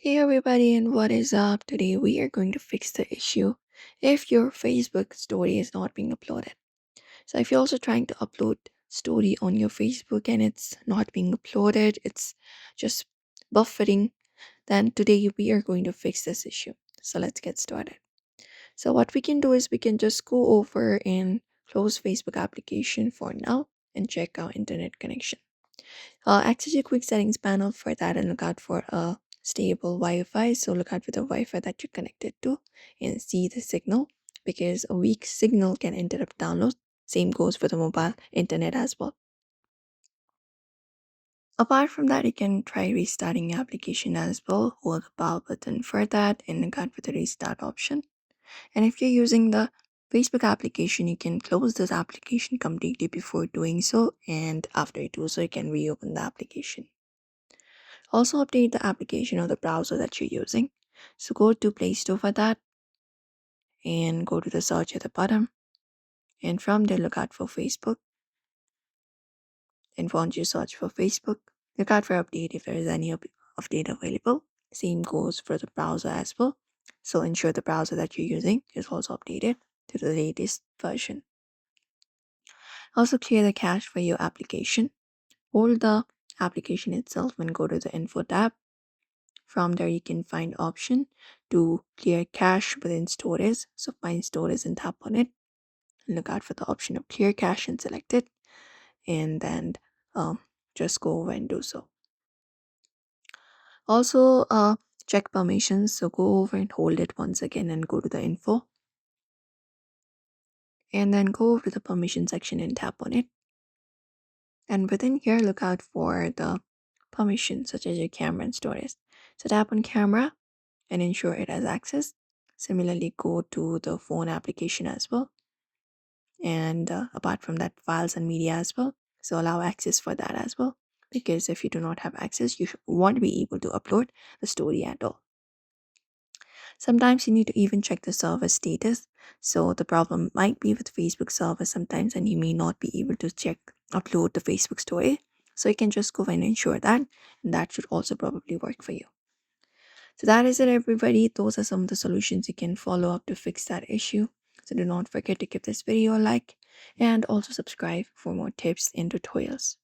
Hey everybody, and what is up? Today we are going to fix the issue if your Facebook story is not being uploaded. So if you're also trying to upload story on your Facebook and it's not being uploaded, it's just buffering, then today we are going to fix this issue. So let's get started. So what we can do is we can just go over and close Facebook application for now and check our internet connection. Access your quick settings panel for that and look out for a stable Wi-Fi. So look out for the Wi-Fi that you're connected to and see the signal because a weak signal can interrupt download. Same goes for the mobile internet as well. Apart from that, you can try restarting your application as well. Hold the power button for that and look out for the restart option. And if you're using the Facebook application, you can close this application completely before doing so. And after you do so, you can reopen the application. Also update the application or the browser that you're using. So go to Play Store for that and go to the search at the bottom. And from there, look out for Facebook. And once you search for Facebook, look out for update if there is any update available. Same goes for the browser as well. So ensure the browser that you're using is also updated to the latest version. Also clear the cache for your application. Hold the application itself and go to the Info tab. From there, you can find option to clear cache within storage. So find storage and tap on it. And look out for the option of clear cache and select it. And then um, just go over and do so. Also, check permissions. So go over and hold it once again and go to the info. And then go over to the permission section and tap on it. And within here, look out for the permissions such as your camera and storage. So tap on camera and ensure it has access. Similarly, go to the phone application as well. And apart from that, files and media as well. So allow access for that as well. Because if you do not have access, you won't be able to upload the story at all. Sometimes you need to even check the server status. So the problem might be with Facebook server sometimes, and you may not be able to upload the Facebook story. So you can just go and ensure that, and that should also probably work for you. So that is it, everybody. Those are some of the solutions you can follow up to fix that issue. So do not forget to give this video a like and also subscribe for more tips and tutorials.